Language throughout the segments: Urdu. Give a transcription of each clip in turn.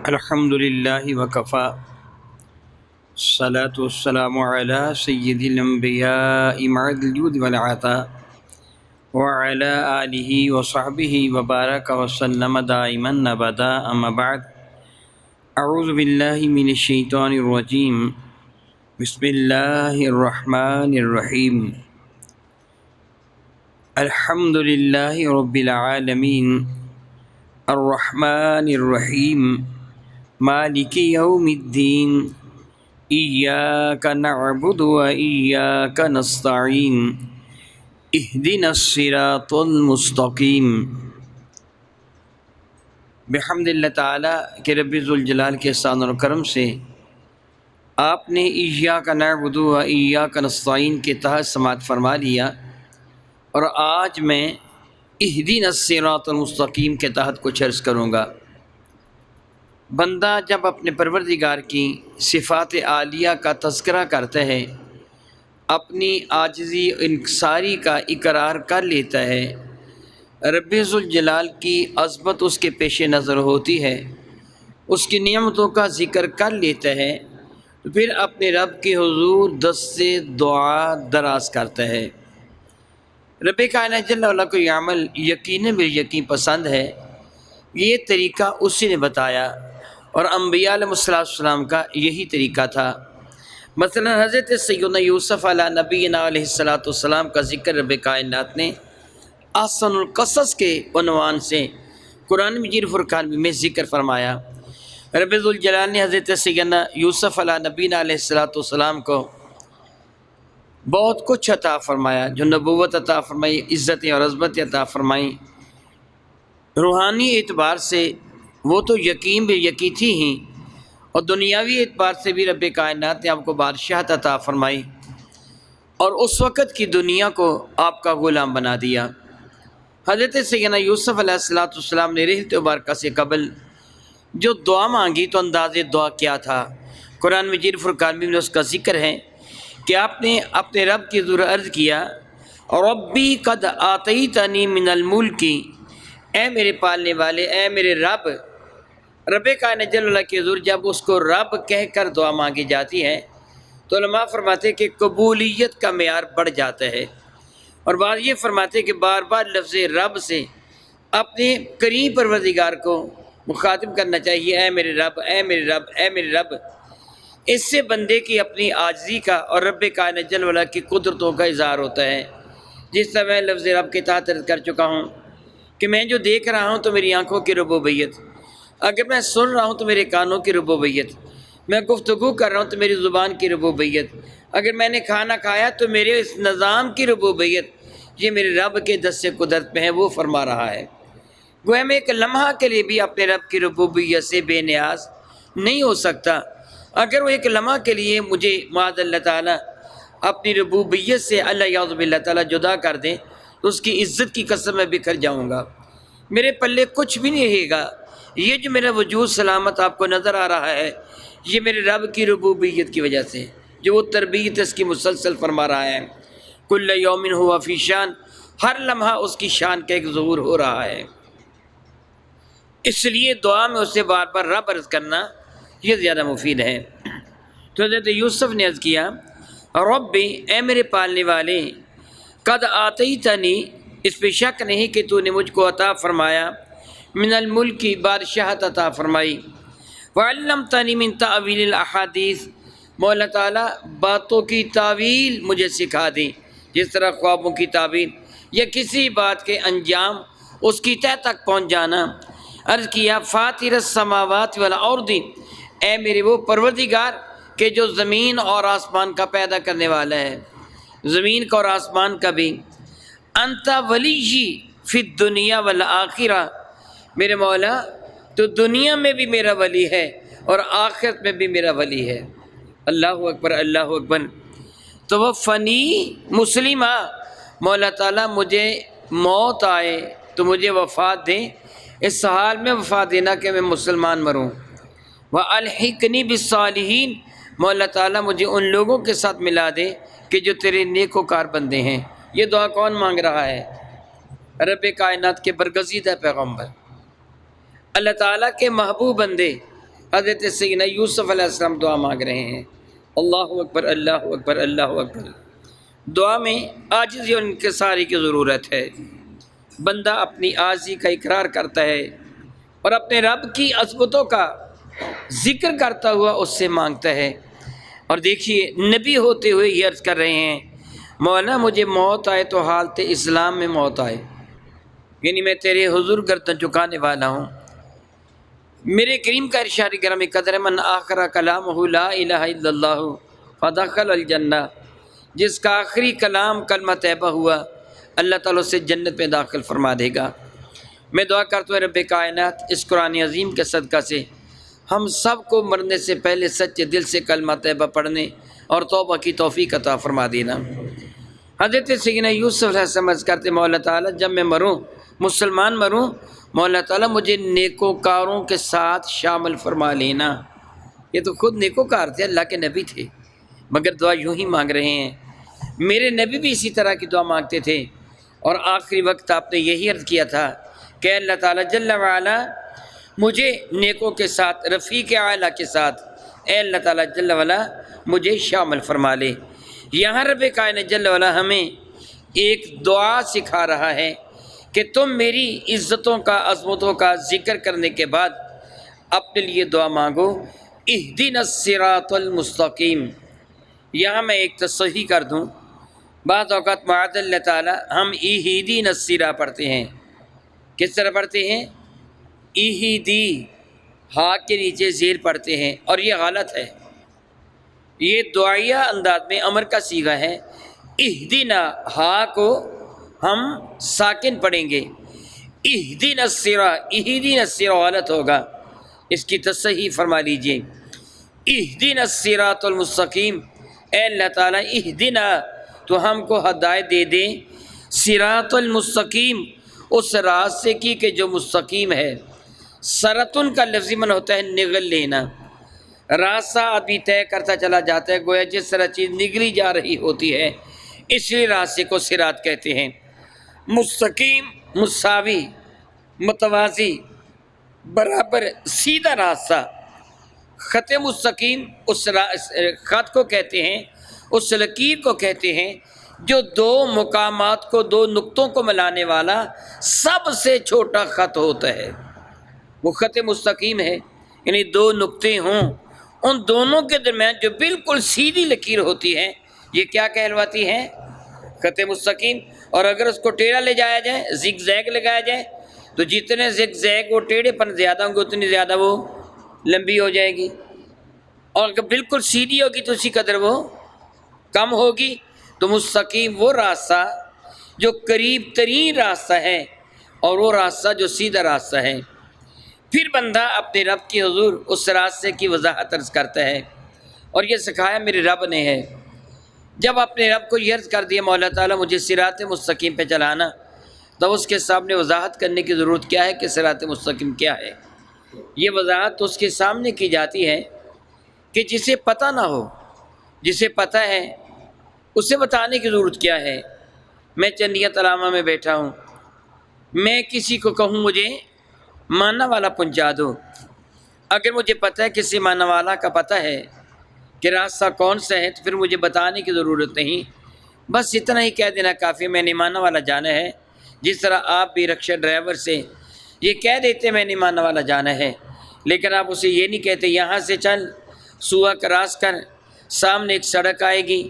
الحمد للہ وکفا الصلاۃ والسلام علی سید الانبیاء معد الجود والعطاء وعلی آلہ وصحبہ وبارک وسلم دائما ابدا اما بعد اعوذ باللہ من الشیطان الرجیم بسم اللہ الرحمن الرحیم الحمد للہ رب العالمین الرحمن الرحیم مالک یوم الدین ایاک نعبد و ایاک نستعین اہدنا الصراط المستقیم۔ بحمد اللہ تعالیٰ کہ رب ذوالجلال کے احسان و کرم سے آپ نے ایاک نعبد و ایاک نستعین کے تحت سماعت فرما لیا، اور آج میں اہدنا الصراط المستقیم کے تحت کچھ عرض کروں گا۔ بندہ جب اپنے پروردگار کی صفات عالیہ کا تذکرہ کرتا ہے، اپنی عاجزی انکساری کا اقرار کر لیتا ہے، رب ذوالجلال کی عظمت اس کے پیش نظر ہوتی ہے، اس کی نعمتوں کا ذکر کر لیتا ہے، تو پھر اپنے رب کے حضور دست سے دعا دراز کرتا ہے۔ رب کائنات جل وعلا کو یہ عمل یقیناً بالیقین پسند ہے۔ یہ طریقہ اسی نے بتایا، اور انبیاء علیہ السلام کا یہی طریقہ تھا۔ مثلا حضرت سیدنا یوسف علیہ نبینا علیہ السلام کا ذکر رب کائنات نے احسن القصص کے عنوان سے قرآن مجید فرقان میں ذکر فرمایا۔ رب ذوالجلال نے حضرت سیدنا یوسف علیہ نبینا علیہ السلام کو بہت کچھ عطا فرمایا، جو نبوت عطا فرمائی، عزتیں اور عظمتیں عطا فرمائیں۔ روحانی اعتبار سے وہ تو یقین بے یقین تھی ہی، اور دنیاوی اعتبار سے بھی رب کائنات نے آپ کو بادشاہت عطا فرمائی، اور اس وقت کی دنیا کو آپ کا غلام بنا دیا۔ حضرت سیدنا یوسف علیہ السلام نے رحلت مبارکہ سے قبل جو دعا مانگی تو انداز دعا کیا تھا؟ قرآن مجید فرقان میں اس کا ذکر ہے کہ آپ نے اپنے رب کی حضور عرض کیا، ربی قد آتیتنی من الملک، اے میرے پالنے والے، اے میرے رب۔ رب کائنات جل وعلا کی حضور جب اس کو رب کہہ کر دعا مانگی جاتی ہے تو علماء فرماتے ہیں کہ قبولیت کا معیار بڑھ جاتا ہے، اور بعض یہ فرماتے ہیں کہ بار بار لفظ رب سے اپنے قریب پروردگار کو مخاطب کرنا چاہیے، اے میرے رب، اے میرے رب، اے میرے رب۔ اس سے بندے کی اپنی عاجزی کا اور رب کائنات جل وعلا کی قدرتوں کا اظہار ہوتا ہے۔ جس طرح میں لفظ رب کے تحت عرض کر چکا ہوں کہ میں جو دیکھ رہا ہوں تو میری آنکھوں کی ربوبیت، اگر میں سن رہا ہوں تو میرے کانوں کی ربوبیت، میں گفتگو کر رہا ہوں تو میری زبان کی ربوبیت، اگر میں نے کھانا کھایا تو میرے اس نظام کی ربوبیت، یہ میرے رب کے دست قدرت میں ہے، وہ فرما رہا ہے۔ گویا میں ایک لمحہ کے لیے بھی اپنے رب کی ربوبیت سے بے نیاز نہیں ہو سکتا۔ اگر وہ ایک لمحہ کے لیے مجھے معاذ اللہ تعالیٰ اپنی ربوبیت سے اللہ یعوذ باللہ تعالیٰ جدا کر دیں تو اس کی عزت کی قسم میں بکھر جاؤں گا، میرے پلے کچھ بھی نہیں رہے گا۔ یہ جو میرا وجود سلامت آپ کو نظر آ رہا ہے، یہ میرے رب کی ربوبیت کی وجہ سے، جو وہ تربیت اس کی مسلسل فرما رہا ہے۔ کل یوم ہوا فی شان، ہر لمحہ اس کی شان کا ایک ظہور ہو رہا ہے۔ اس لیے دعا میں اسے بار بار رب عرض کرنا یہ زیادہ مفید ہے۔ تو حضرت یوسف نے عرض کیا، رب، اے میرے پالنے والے، قد آتیتنی، اس پہ شک نہیں کہ تو نے مجھ کو عطا فرمایا، من الملک، بادشاہت عطا فرمائی، وعلمتنی من تعویل الاحادیث، مولا تعالیٰ باتوں کی تعویل مجھے سکھا دی، جس طرح خوابوں کی تعویل یا کسی بات کے انجام اس کی تہ تک پہنچ جانا۔ عرض کیا، فاطر السماوات والارض، اے میرے وہ پروردگار کہ جو زمین اور آسمان کا پیدا کرنے والا ہے، زمین کا اور آسمان کا بھی، انت ولی فی الدنیا والآخرہ، میرے مولا تو دنیا میں بھی میرا ولی ہے اور آخرت میں بھی میرا ولی ہے۔ اللہ اکبر، اللہ اکبر۔ توفنی مسلمہ، مولا تعالیٰ مجھے موت آئے تو مجھے وفات دیں، اس حال میں وفات دینا کہ میں مسلمان مروں۔ وَأَلْحِقْنِي بِالصَّالِحِينَ، مولا تعالیٰ مجھے ان لوگوں کے ساتھ ملا دے کہ جو تیرے نیکوکار بندے ہیں۔ یہ دعا کون مانگ رہا ہے؟ رب کائنات کے برگزیدہ پیغمبر، اللہ تعالیٰ کے محبوب بندے حضرت سیدنا یوسف علیہ السلام دعا مانگ رہے ہیں، اللہ اکبر اللہ اکبر اللہ اکبر۔ دعا میں عاجزی اور انکساری کی ضرورت ہے۔ بندہ اپنی عاجزی کا اقرار کرتا ہے اور اپنے رب کی عظمتوں کا ذکر کرتا ہوا اس سے مانگتا ہے۔ اور دیکھیے نبی ہوتے ہوئے یہ عرض کر رہے ہیں، مولا مجھے موت آئے تو حالت اسلام میں موت آئے، یعنی میں تیرے حضور گردن جھکانے والا ہوں۔ میرے کریم کا ارشاد گرامی قدر، من آخر کلامہ لا الہ الا اللہ فدخل الجنہ، جس کا آخری کلام کلمہ طیبہ ہوا اللہ تعالیٰ سے جنت میں داخل فرما دے گا۔ میں دعا کرتا ہوں رب کائنات اس قرآن عظیم کے صدقہ سے ہم سب کو مرنے سے پہلے سچے دل سے کلمہ طیبہ پڑھنے اور توبہ کی توفیق عطا فرما دینا۔ حضرت سیدنا یوسف علیہ السلام عرض کرتے، مولا تعالیٰ جب میں مروں، مسلمان مروں، مولا تعالیٰ مجھے نیکوکاروں کے ساتھ شامل فرما لینا۔ یہ تو خود نیکوکار تھے، اللہ کے نبی تھے، مگر دعا یوں ہی مانگ رہے ہیں۔ میرے نبی بھی اسی طرح کی دعا مانگتے تھے، اور آخری وقت آپ نے یہی عرض کیا تھا کہ اللہ تعالیٰ جل وعلا مجھے نیکوں کے ساتھ، رفیق اعلیٰ کے ساتھ، اے اللہ تعالیٰ جل وعلا مجھے شامل فرما لے۔ یہاں رب کائنات جل وعلا ہمیں ایک دعا سکھا رہا ہے کہ تم میری عزتوں کا، عظمتوں کا ذکر کرنے کے بعد اپنے لیے دعا مانگو، اہدنا الصراط المستقیم۔ یہاں میں ایک تصحیح کر دوں، بعض اوقات معاذ اللہ تعالیٰ ہم اہدنا الصراط پڑھتے ہیں۔ کس طرح پڑھتے ہیں؟ اہدی، ہا کے نیچے زیر پڑھتے ہیں، اور یہ غلط ہے۔ یہ دعائیہ انداز میں امر کا صیغہ ہے۔ اہدنا، ہا کو ہم ساکن پڑھیں گے، اہدنا الصراط، اہدنا الصراط غلط ہوگا، اس کی تصحیح فرما لیجئے، اہدنا الصراط المستقیم۔ اے اللہ تعالیٰ اہدنا، تو ہم کو ہدایت دے دیں، صراط المستقیم، اس راستے کی کہ جو مستقیم ہے۔ سرتن کا لفظی معنی ہوتا ہے نگل لینا، راستہ ابھی طے کرتا چلا جاتا ہے، گویا جس طرح چیز نگلی جا رہی ہوتی ہے، اس لیے راستے کو صراط کہتے ہیں۔ مستقیم، مساوی، متوازی، برابر، سیدھا راستہ۔ خط مستقیم اس خط کو کہتے ہیں، اس لکیر کو کہتے ہیں جو دو مقامات کو، دو نقطوں کو ملانے والا سب سے چھوٹا خط ہوتا ہے، وہ خط مستقیم ہے۔ یعنی دو نقطے ہوں، ان دونوں کے درمیان جو بالکل سیدھی لکیر ہوتی ہے، یہ کیا کہلواتی ہے؟ خط مستقیم۔ اور اگر اس کو ٹیڑھا لے جایا جائے، زگ زیگ لگایا جائے، تو جتنے زگ زیگ وہ ٹیڑھے پن زیادہ ہوں گے اتنی زیادہ وہ لمبی ہو جائے گی، اور اگر بالکل سیدھی ہوگی تو اسی قدر وہ کم ہوگی۔ تو مستقیم وہ راستہ جو قریب ترین راستہ ہے، اور وہ راستہ جو سیدھا راستہ ہے۔ پھر بندہ اپنے رب کی حضور اس راستے کی وضاحت عرض کرتا ہے، اور یہ سکھایا میرے رب نے ہے۔ جب اپنے رب کو یہ عرض کر دیا مولا تعالیٰ مجھے صراط مستقیم پہ چلانا، تو اس کے سامنے وضاحت کرنے کی ضرورت کیا ہے کہ صراط مستقیم کیا ہے۔ یہ وضاحت تو اس کے سامنے کی جاتی ہے کہ جسے پتہ نہ ہو، جسے پتہ ہے اسے بتانے کی ضرورت کیا ہے۔ میں چندیت علامہ میں بیٹھا ہوں، میں کسی کو کہوں مجھے مانا والا پہنچا دو، اگر مجھے پتہ ہے کسی مانا والا کا پتہ ہے کہ راستہ کون سا ہے، تو پھر مجھے بتانے کی ضرورت نہیں، بس اتنا ہی کہہ دینا کافی، میں نے مانا والا جانا ہے۔ جس طرح آپ بھی رکشہ ڈرائیور سے یہ کہہ دیتے میں نے مانا والا جانا ہے، لیکن آپ اسے یہ نہیں کہتے یہاں سے چل، سوا کراس کر، سامنے ایک سڑک آئے گی،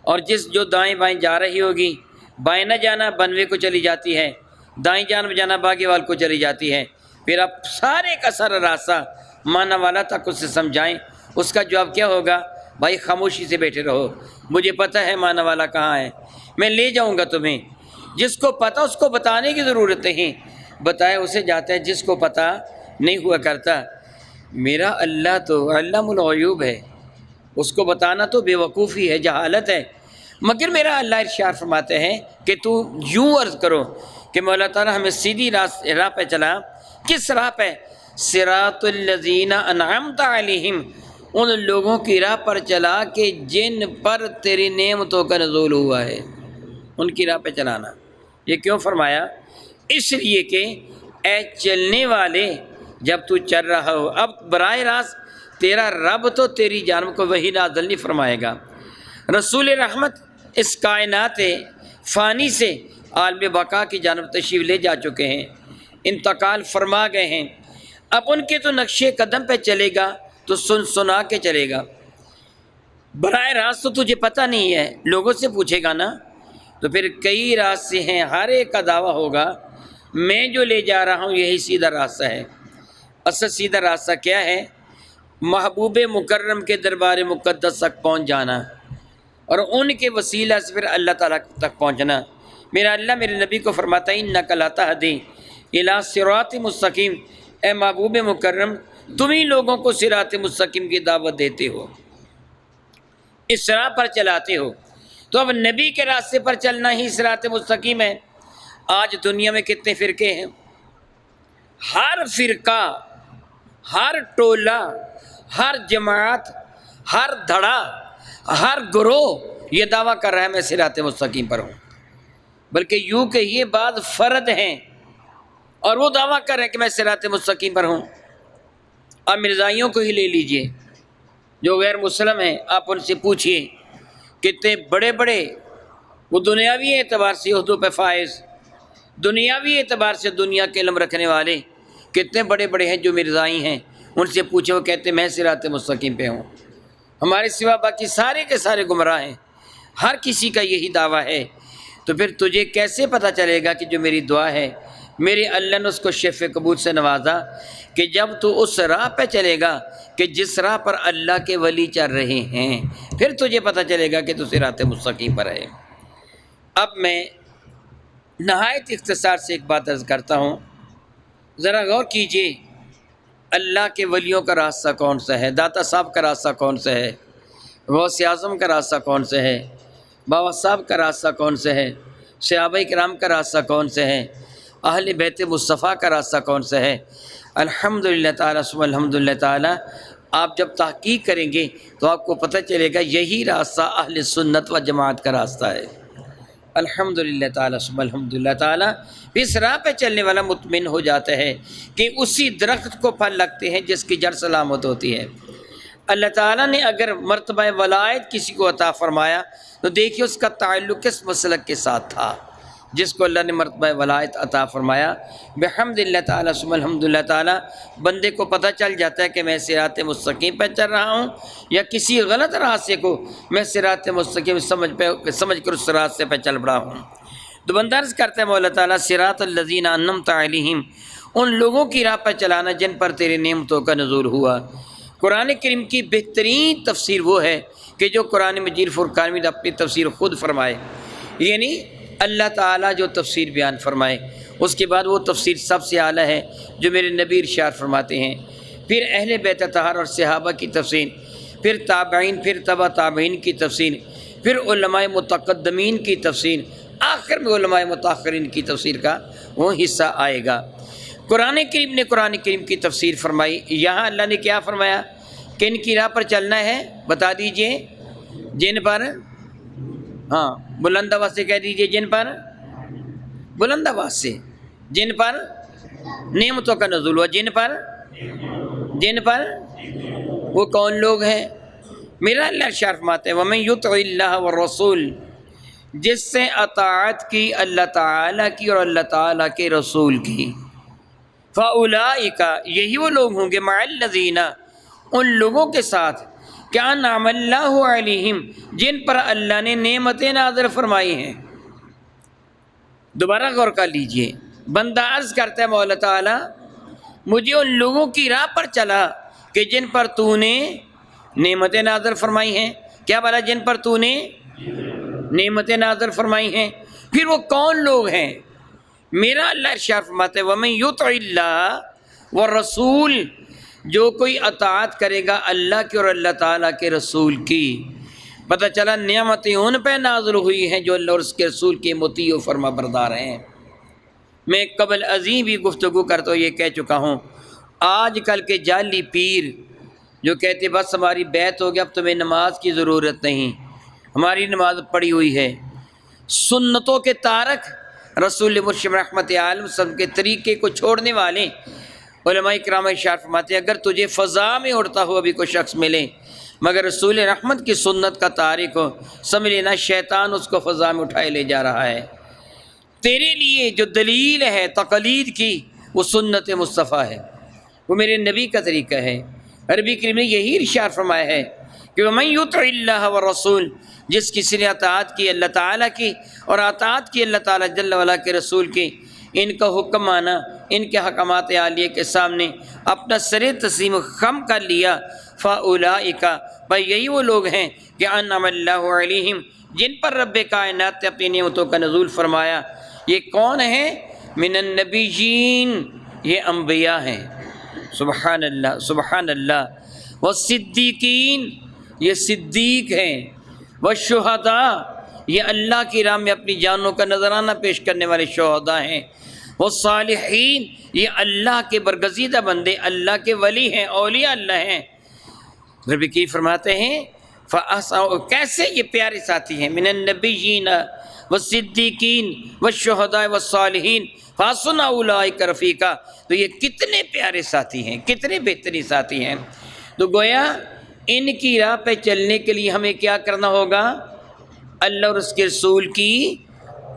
اور جو دائیں بائیں جا رہی ہوگی، بائیں نہ جانا بنوے کو چلی جاتی ہے، دائیں جانب جانا باغی وال کو چلی جاتی ہے۔ پھر آپ سارے کا سارا راستہ مانا والا تک اسے سمجھائیں، اس کا جواب کیا ہوگا؟ بھائی خاموشی سے بیٹھے رہو، مجھے پتہ ہے مانا والا کہاں ہے، میں لے جاؤں گا تمہیں۔ جس کو پتہ اس کو بتانے کی ضرورت نہیں، بتائے اسے جاتا ہے جس کو پتہ نہیں ہوا کرتا۔ میرا اللہ تو علام الغیوب ہے، اس کو بتانا تو بے وقوفی ہے، جہالت ہے، مگر میرا اللہ ارشاد فرماتے ہیں کہ تو یوں عرض کرو کہ مولا تعالیٰ ہمیں سیدھی راہ پہ چلا۔ کس راہ پہ؟ صراط الذین انعمت علیہم، ان لوگوں کی راہ پر چلا کہ جن پر تیری نعمتوں کا نزول ہوا ہے، ان کی راہ پہ چلانا۔ یہ کیوں فرمایا؟ اس لیے کہ اے چلنے والے، جب تو چل رہا ہو، اب براہ راست تیرا رب تو تیری جانب کو وحی نازل نہیں فرمائے گا۔ رسول رحمت اس کائنات فانی سے عالم بقا کی جانب تشریف لے جا چکے ہیں، انتقال فرما گئے ہیں۔ اب ان کے تو نقشے قدم پہ چلے گا تو سنا کے چلے گا، براہ راست تو تجھے پتہ نہیں ہے، لوگوں سے پوچھے گا نا۔ تو پھر کئی راستے ہیں، ہر ایک کا دعویٰ ہوگا میں جو لے جا رہا ہوں یہی سیدھا راستہ ہے۔ اصل سیدھا راستہ کیا ہے؟ محبوب مکرم کے دربار مقدس تک پہنچ جانا اور ان کے وسیلہ سے پھر اللہ تعالیٰ تک پہنچنا۔ میرا اللہ میرے نبی کو فرماتا ہے انک لا تہدی الی صراط مستقیم، اے محبوب مکرم تم ہی لوگوں کو صراط مستقیم کی دعوت دیتے ہو، اس راہ پر چلاتے ہو۔ تو اب نبی کے راستے پر چلنا ہی صراط مستقیم ہے۔ آج دنیا میں کتنے فرقے ہیں؟ ہر فرقہ، ہر ٹولہ، ہر جماعت، ہر دھڑا، ہر گروہ یہ دعویٰ کر رہا ہے میں صراط مستقیم پر ہوں، بلکہ یوں کہ یہ بعض فرد ہیں اور وہ دعویٰ کر رہے ہیں کہ میں صراط مستقیم پر ہوں۔ آپ مرزائیوں کو ہی لے لیجئے جو غیر مسلم ہیں، آپ ان سے پوچھئے کتنے بڑے بڑے وہ دنیاوی اعتبار سے عہدوں پہ فائز، دنیاوی اعتبار سے دنیا کے علم رکھنے والے کتنے بڑے بڑے ہیں جو مرزائی ہیں، ان سے پوچھے وہ کہتے ہیں میں صراط مستقیم پہ ہوں۔ ہمارے سوا باقی سارے کے سارے گمراہ ہیں، ہر کسی کا یہی دعویٰ ہے۔ تو پھر تجھے کیسے پتہ چلے گا کہ جو میری دعا ہے میرے اللہ نے اس کو شفع قبول سے نوازا، کہ جب تو اس راہ پہ چلے گا کہ جس راہ پر اللہ کے ولی چل رہے ہیں، پھر تجھے پتہ چلے گا کہ تو صراط مستقیم پر ہے۔ اب میں نہایت اختصار سے ایک بات عرض کرتا ہوں، ذرا غور کیجئے اللہ کے ولیوں کا راستہ کون سا ہے، داتا صاحب کا راستہ کون سا ہے، غوث اعظم کا راستہ کون سا ہے، بابا صاحب کا راستہ کون سا ہے، صحابہ کرام کا راستہ کون سا ہے، اہل بیت مصطفیٰ کا راستہ کون سا ہے۔ الحمدللہ تعالیٰ ثم الحمدللہ تعالیٰ آپ جب تحقیق کریں گے تو آپ کو پتہ چلے گا یہی راستہ اہل سنت و جماعت کا راستہ ہے۔ الحمدللہ تعالیٰ ثم الحمدللہ تعالیٰ اس راہ پہ چلنے والا مطمئن ہو جاتا ہے کہ اسی درخت کو پھل لگتے ہیں جس کی جڑ سلامت ہوتی ہے۔ اللہ تعالیٰ نے اگر مرتبہ ولایت کسی کو عطا فرمایا تو دیکھیے اس کا تعلق کس مسلک کے ساتھ تھا جس کو اللہ نے مرتبہ ولایت عطا فرمایا۔ بحمد اللہ تعالیٰ ثم الحمدللہ تعالیٰ بندے کو پتہ چل جاتا ہے کہ میں صراط مستقیم پہ چل رہا ہوں یا کسی غلط راستے کو میں صراط مستقیم سمجھ کر اس راستے پہ چل رہا ہوں۔ تو بندہ عرض کرتا ہے مولا تعالیٰ صراط الذین انعمت علیہم، ان لوگوں کی راہ پر چلانا جن پر تیرے نعمتوں کا نزول ہوا۔ قرآن کریم کی بہترین تفسیر وہ ہے کہ جو قرآن مجید فرقان میں اپنی تفسیر خود فرمائے، یعنی اللہ تعالیٰ جو تفسیر بیان فرمائے، اس کے بعد وہ تفسیر سب سے اعلیٰ ہے جو میرے نبی ارشاد فرماتے ہیں، پھر اہل بیت اطہار اور صحابہ کی تفسیر، پھر تابعین، پھر تبع تابعین کی تفسیر، پھر علماء متقدمین کی تفسیر، آخر میں علماء متاخرین کی تفسیر کا وہ حصہ آئے گا۔ قرآن کریم نے قرآن کریم کی تفسیر فرمائی، یہاں اللہ نے کیا فرمایا؟ کن کی راہ پر چلنا ہے بتا دیجئے؟ جن پر، ہاں بلند آواز سے کہہ دیجئے، جن پر، بلند آواز سے، جن پر نعمتوں کا نزول ہوا، جن پر وہ کون لوگ ہیں؟ میرا اللہ ارشاد فرماتے ہیں وَمَن يُطِعِ اللَّهَ وَالرَّسُولَ، جس سے اطاعت کی اللہ تعالیٰ کی اور اللہ تعالیٰ کے رسول کی، فَأُولَٰئِكَ یہی وہ لوگ ہوں گے مَعَ الَّذِينَ ان لوگوں کے ساتھ کیا نعم اللہ علیہم جن پر اللہ نے نعمتیں نازل فرمائی ہیں۔ دوبارہ غور کر لیجئے، بندہ عرض کرتا ہے مولا تعالیٰ مجھے ان لوگوں کی راہ پر چلا کہ جن پر تو نے نعمتیں نازل فرمائی ہیں۔ کیا بولا؟ جن پر تو نے نعمتیں نازل فرمائی ہیں۔ پھر وہ کون لوگ ہیں؟ میرا اللہ ارشاد فرماتے ہیں وَمَن يُطِعِ اللَّهَ وَالرَّسُولَ، جو کوئی اطاعت کرے گا اللہ کی اور اللہ تعالیٰ کے رسول کی، پتہ چلا نعمتیں ان پہ نازل ہوئی ہیں جو اللہ اور اس کے رسول کے مطیع و فرما بردار ہیں۔ میں قبل ازیں بھی گفتگو کرتا ہوں یہ کہہ چکا ہوں، آج کل کے جعلی پیر جو کہتے بس ہماری بیعت ہو گیا اب تمہیں نماز کی ضرورت نہیں، ہماری نماز پڑی ہوئی ہے، سنتوں کے تارک، رسول مرشد رحمت عالم صلی اللہ علیہ وسلم کے طریقے کو چھوڑنے والے علماء کرام ارشاد فرماتے ہیں اگر تجھے فضا میں اڑتا ہوا بھی کوئی شخص ملے مگر رسول رحمت کی سنت کا تارک ہو، سمجھ لینا شیطان اس کو فضا میں اٹھائے لے جا رہا ہے۔ تیرے لیے جو دلیل ہے تقلید کی وہ سنت مصطفیٰ ہے، وہ میرے نبی کا طریقہ ہے۔ عربی کریم نے یہی ارشاد فرمایا ہے کہ وَمَن يُطِعِ اللَّهَ وَالرَّسُولَ، جس کسی نے اطاعت کی اللہ تعالیٰ کی اور اطاعت کی اللہ تعالیٰ جل وعلا کے رسول کی، ان کا حکم مانا، ان کے حکمات عالیہ کے سامنے اپنا سر تسلیم خم کر لیا، فَأُولَئِكَ، بھائی یہی وہ لوگ ہیں کہ انعم اللہ علیہم، جن پر رب کائنات نے اپنی نعمتوں کا نزول فرمایا۔ یہ کون ہیں؟ من النبیین، یہ انبیاء ہیں، سبحان اللہ سبحان اللہ، والصدیقین، یہ صدیق ہیں، والشہداء، یہ اللہ کی راہ میں اپنی جانوں کا نذرانہ پیش کرنے والے شہداء ہیں، والصالحین، یہ اللہ کے برگزیدہ بندے، اللہ کے ولی ہیں، اولیاء اللہ ہیں۔ رب کی فرماتے ہیں کیسے یہ پیارے ساتھی ہیں، من النبیین والصدیقین والشہداء والصالحین فحسن اولئک رفیقا، تو یہ کتنے پیارے ساتھی ہیں، کتنے بہترین ساتھی ہیں۔ تو گویا ان کی راہ پہ چلنے کے لیے ہمیں کیا کرنا ہوگا؟ اللہ اور اس کے رسول کی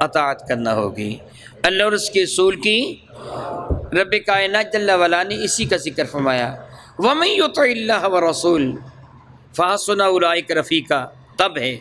اطاعت کرنا ہوگی، اللہ اور اس کے رسول کی۔ رب کائنات جل وعلا نے اسی کا ذکر فرمایا، وَمَن يُطِعِ اللَّهَ وَالرَّسُولَ فَحَسُنَ أُولَٰئِكَ رَفِيقًا، تب ہے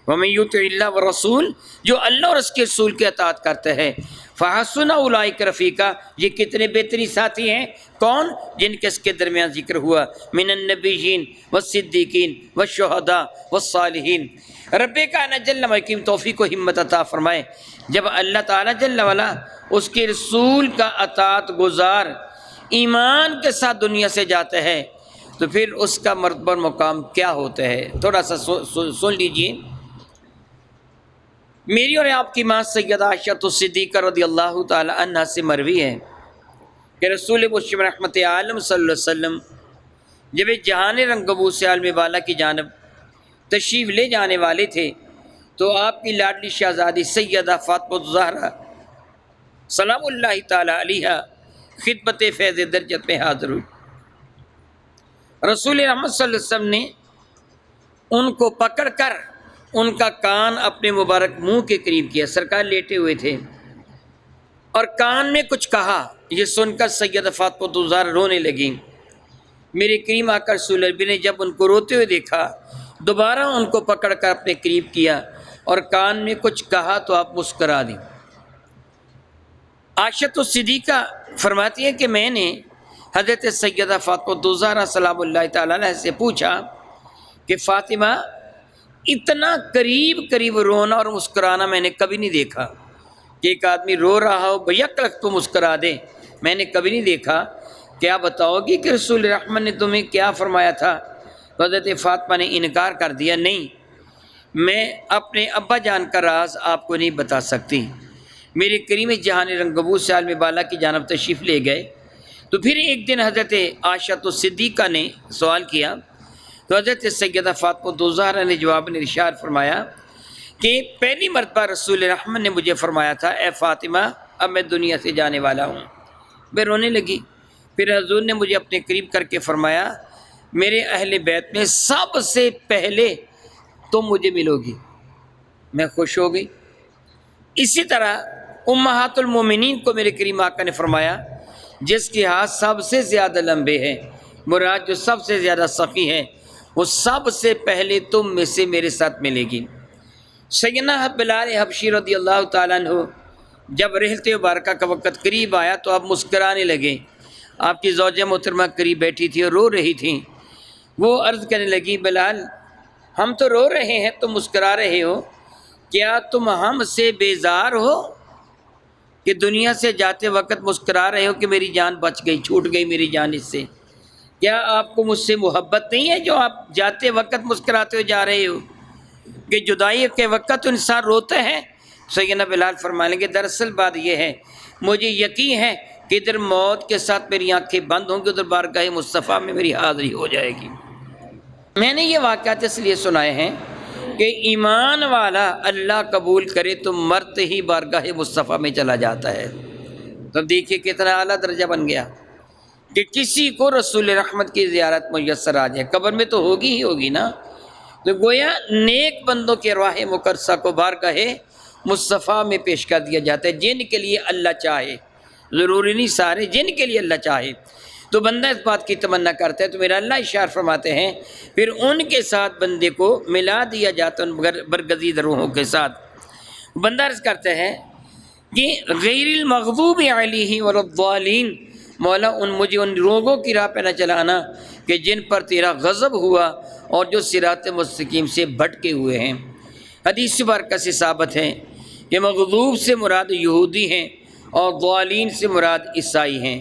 وَمَن يُطِعِ اللَّهَ وَالرَّسُولَ، جو اللہ اور اس کے رسول کی اطاعت کرتے ہیں، فَحَسُنَ أُولَٰئِكَ رَفِيقًا، یہ کتنے بہترین ساتھی ہیں، کون؟ جن کے اس کے درمیان ذکر ہوا، من النبیین والصدیقین والشہداء والصالحین۔ رب کائنات جل وعلا کی توفیق و ہمت عطا فرمائے، جب اللہ تعالیٰ جل وعلا اس کے رسول کا اطاعت گزار ایمان کے ساتھ دنیا سے جاتا ہے تو پھر اس کا مرتبہ مقام کیا ہوتا ہے، تھوڑا سا سن لیجیے۔ میری اور آپ کی ماں سیدہ عائشہ صدیقہ رضی اللہ تعالی عنہ سے مروی ہے کہ رسول مشرم رحمت عالم صلی اللہ علیہ وسلم جب جہان رنگبوز سے عالم بالا کی جانب تشریف لے جانے والے تھے تو آپ کی لاڈلی شہزادی سیدہ فاطمہ الزہرا سلام اللہ تعالی علیہا خدمت فیض درجت میں حاضر ہوئی۔ رسول رحمت صلی اللہ علیہ وسلم نے ان کو پکڑ کر ان کا کان اپنے مبارک منہ کے قریب کیا، سرکار لیٹے ہوئے تھے، اور کان میں کچھ کہا۔ یہ سن کر سیدہ فاطمہ الزہرا رونے لگیں۔ میرے کریم آ کر رسول اللہ نے جب ان کو روتے ہوئے دیکھا، دوبارہ ان کو پکڑ کر اپنے قریب کیا اور کان میں کچھ کہا تو آپ مسکرا دیں۔ عائشہ صدیقہ فرماتی ہے کہ میں نے حضرت سیدہ فاطمہ الزہرا سلام اللہ تعالیٰ علیہ سے پوچھا کہ فاطمہ، اتنا قریب رونا اور مسکرانا میں نے کبھی نہیں دیکھا کہ ایک آدمی رو رہا ہو بیک لگ تو مسکرا دے، میں نے کبھی نہیں دیکھا، کیا بتاؤ گی کہ رسول رحمت نے تمہیں کیا فرمایا تھا؟ تو حضرت فاطمہ نے انکار کر دیا، نہیں، میں اپنے ابا جان کا راز آپ کو نہیں بتا سکتی۔ میرے کریم جہان رنگبوز سے عالم بالا کی جانب تشریف لے گئے تو پھر ایک دن حضرت عائشہ صدیقہ نے سوال کیا تو حضرت سیدہ فاطمہ الزہرا نے جواب میں ارشاد فرمایا کہ پہلی مرتبہ رسول رحمت نے مجھے فرمایا تھا، اے فاطمہ اب میں دنیا سے جانے والا ہوں۔ میں رونے لگی۔ پھر حضور نے مجھے اپنے قریب کر کے فرمایا، میرے اہل بیت میں سب سے پہلے تم مجھے ملو گی۔ میں خوش ہو گئی۔ اسی طرح امہات المومنین کو میرے کریم آقا نے فرمایا، جس کے ہاتھ سب سے زیادہ لمبے ہیں، مراد جو سب سے زیادہ سخی ہیں، وہ سب سے پہلے تم میں سے میرے ساتھ ملے گی۔ سیدنا بلال حبشی رضی اللہ تعالیٰ عنہ جب رحلت مبارکہ کا وقت قریب آیا تو آپ مسکرانے لگے۔ آپ کی زوجہ محترمہ قریب بیٹھی تھی اور رو رہی تھیں۔ وہ عرض کرنے لگی، بلال ہم تو رو رہے ہیں، تم مسکرا رہے ہو، کیا تم ہم سے بیزار ہو کہ دنیا سے جاتے وقت مسکرا رہے ہو کہ میری جان بچ گئی، چھوٹ گئی میری جان اس سے؟ کیا آپ کو مجھ سے محبت نہیں ہے جو آپ جاتے وقت مسکراتے ہو جا رہے ہو کہ جدائی کے وقت تو انسان روتا ہے؟ سیدنا بلال فرمانے لگے، دراصل بات یہ ہے، مجھے یقین ہے کہ ادھر موت کے ساتھ میری آنکھیں بند ہوں گی، ادھر بارگاہ مصطفیٰ میں میری حاضری ہو جائے گی۔ میں نے یہ واقعات اس لیے سنائے ہیں کہ ایمان والا اللہ قبول کرے تو مرتے ہی بارگاہ مصطفیٰ میں چلا جاتا ہے۔ تو دیکھیے کتنا اعلیٰ درجہ بن گیا کہ کسی کو رسول رحمت کی زیارت میسر آ جائے، قبر میں تو ہوگی ہی ہوگی نا، تو گویا نیک بندوں کے ارواح مقدسہ کو بارگاہ مصطفیٰ میں پیش کر دیا جاتا ہے، جن کے لیے اللہ چاہے، ضروری نہیں سارے، جن کے لیے اللہ چاہے تو بندہ اس بات کی تمنا کرتا ہے تو میرا اللہ اشار فرماتے ہیں پھر ان کے ساتھ بندے کو ملا دیا جاتا ہے ان برگزید روحوں کے ساتھ۔ بندہ عرض کرتا ہے کہ غیر المغضوب علیہم ولا الضالین، مولا مجھے ان لوگوں کی راہ پہ نہ چلانا کہ جن پر تیرا غضب ہوا اور جو صراط مستقیم سے بھٹکے ہوئے ہیں۔ حدیث مبارکہ سے ثابت ہے کہ مغضوب سے مراد یہودی ہیں اور ضالین سے مراد عیسائی ہیں۔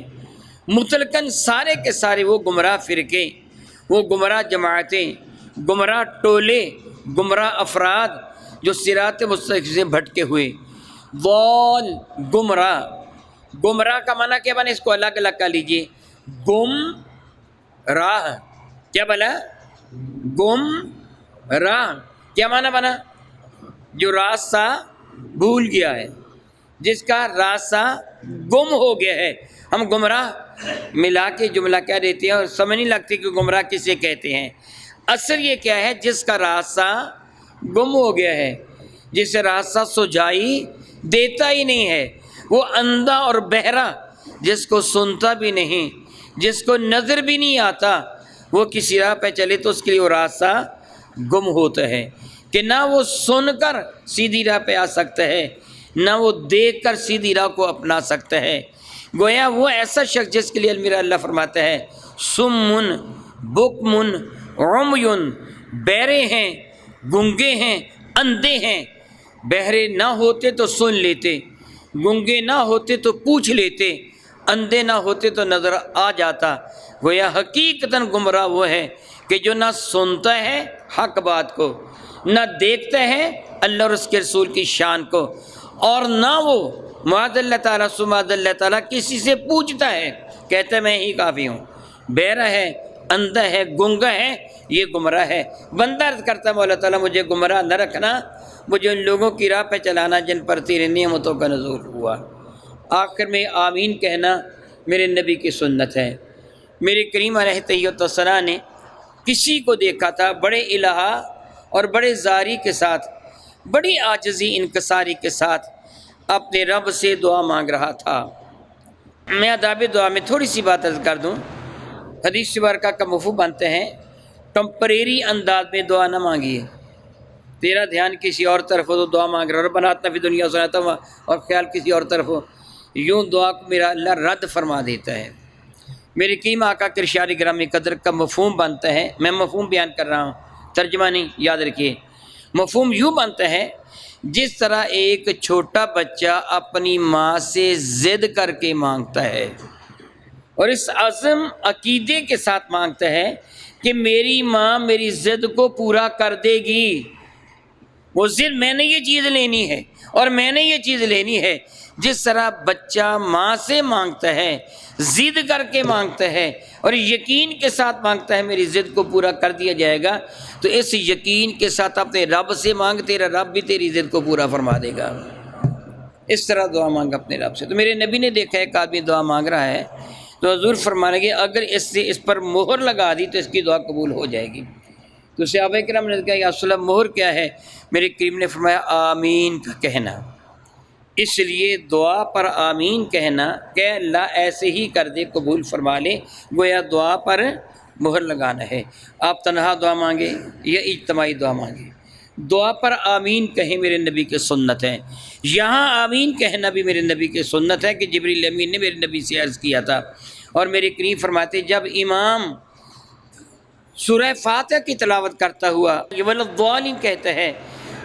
مطلقاً سارے کے سارے وہ گمراہ فرقے، وہ گمراہ جماعتیں، گمراہ ٹولے، گمراہ افراد جو صراط مستقیم سے بھٹکے ہوئے۔ ضال گمراہ، گمراہ کا معنی کیا بنا، اس کو الگ الگ کر لیجئے۔ گم راہ، کیا بنا؟ گم راہ کیا معنی بنا؟ جو راستہ بھول گیا ہے، جس کا راستہ گم ہو گیا ہے۔ ہم گمراہ ملا کے جملہ کہہ دیتے ہیں اور سمجھ نہیں لگتی کہ گمراہ کسے کہتے ہیں۔ اصل یہ کیا ہے، جس کا راستہ گم ہو گیا ہے، جسے راستہ سجائی دیتا ہی نہیں ہے، وہ اندھا اور بہرا، جس کو سنتا بھی نہیں، جس کو نظر بھی نہیں آتا، وہ کسی راہ پہ چلے تو اس کے لیے وہ راستہ گم ہوتا ہے کہ نہ وہ سن کر سیدھی راہ پہ آ سکتا ہے، نہ وہ دیکھ کر سیدھی راہ کو اپنا سکتا ہے۔ گویا وہ ایسا شخص جس کے لیے میرا اللہ فرماتا ہے سمن بکمن عمیون، بہرے ہیں، گنگے ہیں، اندھے ہیں۔ بہرے نہ ہوتے تو سن لیتے، گنگے نہ ہوتے تو پوچھ لیتے، اندھے نہ ہوتے تو نظر آ جاتا۔ گویا حقیقتاً گمراہ وہ ہے کہ جو نہ سنتا ہے حق بات کو، نہ دیکھتا ہے اللہ اور اس کے رسول کی شان کو، اور نہ وہ معاذ اللہ تعالیٰ سماذ اللہ تعالیٰ کسی سے پوچھتا ہے، کہتا ہے میں ہی کافی ہوں۔ بہرا ہے، اندھا ہے، گنگا ہے، یہ گمراہ ہے۔ بندہ عرض کرتا ہے مولا تعالیٰ مجھے گمراہ نہ رکھنا، مجھے ان لوگوں کی راہ پہ چلانا جن پر تیرے نعمتوں کا نزول ہوا۔ آخر میں آمین کہنا میرے نبی کی سنت ہے۔ میرے کریم علیہ تحیۃ السلام نے کسی کو دیکھا تھا بڑے الہا اور بڑے زاری کے ساتھ، بڑی عاجزی انکساری کے ساتھ اپنے رب سے دعا مانگ رہا تھا۔ میں آداب دعا میں تھوڑی سی بات عرض کر دوں۔ حدیث مبارکہ کا مفہوم بنتے ہیں ٹمپریری انداز میں دعا نہ مانگیے۔ تیرا دھیان کسی اور طرف ہو تو دعا مانگ رہا، ربنا آتنا فی الدنیا حسنۃ، اور خیال کسی اور طرف ہو، یوں دعا کو میرا اللہ رد فرما دیتا ہے۔ میرے کریم آقا کے ارشاد گرامی قدر کا مفہوم بنتا ہے، میں مفہوم بیان کر رہا ہوں، ترجمہ نہیں، یاد رکھیے۔ مفہوم یوں بنتا ہے جس طرح ایک چھوٹا بچہ اپنی ماں سے ضد کر کے مانگتا ہے اور اس عزم عقیدے کے ساتھ مانگتا ہے کہ میری ماں میری ضد کو پورا کر دے گی، وہ ضد میں نے یہ چیز لینی ہے اور میں نے یہ چیز لینی ہے۔ جس طرح بچہ ماں سے مانگتا ہے، ضد کر کے مانگتا ہے اور یقین کے ساتھ مانگتا ہے میری ضد کو پورا کر دیا جائے گا، تو اس یقین کے ساتھ اپنے رب سے مانگ، تیرا رب بھی تیری ضد کو پورا فرما دے گا۔ اس طرح دعا مانگ اپنے رب سے۔ تو میرے نبی نے دیکھا ایک آدمی دعا مانگ رہا ہے تو حضور فرمانے گے اگر اس پر مہر لگا دی تو اس کی دعا قبول ہو جائے گی۔ تو صحابہ کرام نے کہا یا رسول اللہ مہر کیا ہے؟ میرے کریم نے فرمایا آمین کا کہنا۔ اس لیے دعا پر آمین کہنا کہ اللہ ایسے ہی کر دے، قبول فرما لے، گویا دعا پر مہر لگانا ہے۔ آپ تنہا دعا مانگے یا اجتماعی دعا مانگے، دعا پر آمین کہیں میرے نبی کی سنت ہے۔ یہاں آمین کہنا بھی میرے نبی کی سنت ہے کہ جبریل امین نے میرے نبی سے عرض کیا تھا، اور میرے کریم فرماتے جب امام سورہ فاتحہ کی تلاوت کرتا ہوا یہ ولضالین کہتا ہے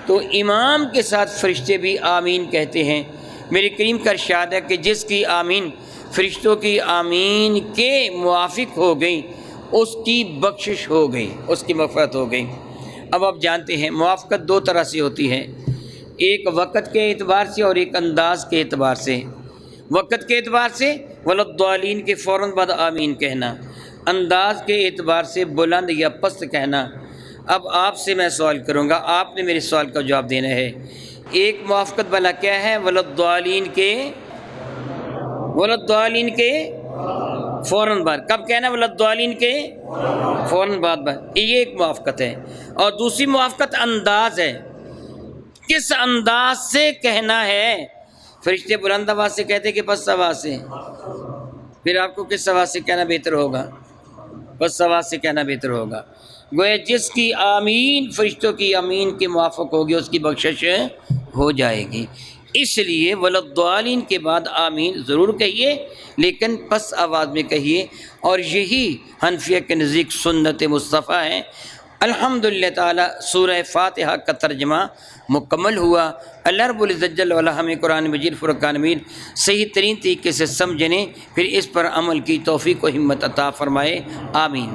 تو امام کے ساتھ فرشتے بھی آمین کہتے ہیں۔ میرے کریم کا ارشاد ہے کہ جس کی آمین فرشتوں کی آمین کے موافق ہو گئی اس کی بخشش ہو گئی، اس کی مغفرت ہو گئی۔ اب آپ جانتے ہیں موافقت دو طرح سے ہوتی ہے، ایک وقت کے اعتبار سے اور ایک انداز کے اعتبار سے۔ وقت کے اعتبار سے ولضالین کے فوراً بعد آمین کہنا، انداز کے اعتبار سے بلند یا پست کہنا۔ اب آپ سے میں سوال کروں گا، آپ نے میرے سوال کا جواب دینا ہے۔ ایک موافقت والا کیا ہے؟ ولضالین کے فوراً بعد کب کہنا ولدالین کے فوراً بعد یہ ایک موافقت ہے. اور دوسری موافقت انداز ہے، کس انداز سے کہنا ہے. فرشتے بلند آواز سے کہتے کہ پست آواز سے؟ پھر آپ کو کس آواز سے کہنا بہتر ہوگا؟ پست آواز سے کہنا بہتر ہوگا. گویا جس کی آمین فرشتوں کی آمین کے موافق ہوگی اس کی بخشش ہو جائے گی. اس لیے ولدالین کے بعد آمین ضرور کہیے لیکن پس آواز میں کہیے. اور یہی حنفیہ کے نزدیک سنت مصطفیٰ ہے. الحمدللہ تعالی سورہ فاتحہ کا ترجمہ مکمل ہوا. اللہ رب العزت جل وعلا ہمیں قرآن مجید فرقان مجید صحیح ترین طریقے سے سمجھنے پھر اس پر عمل کی توفیق و ہمت عطا فرمائے. آمین.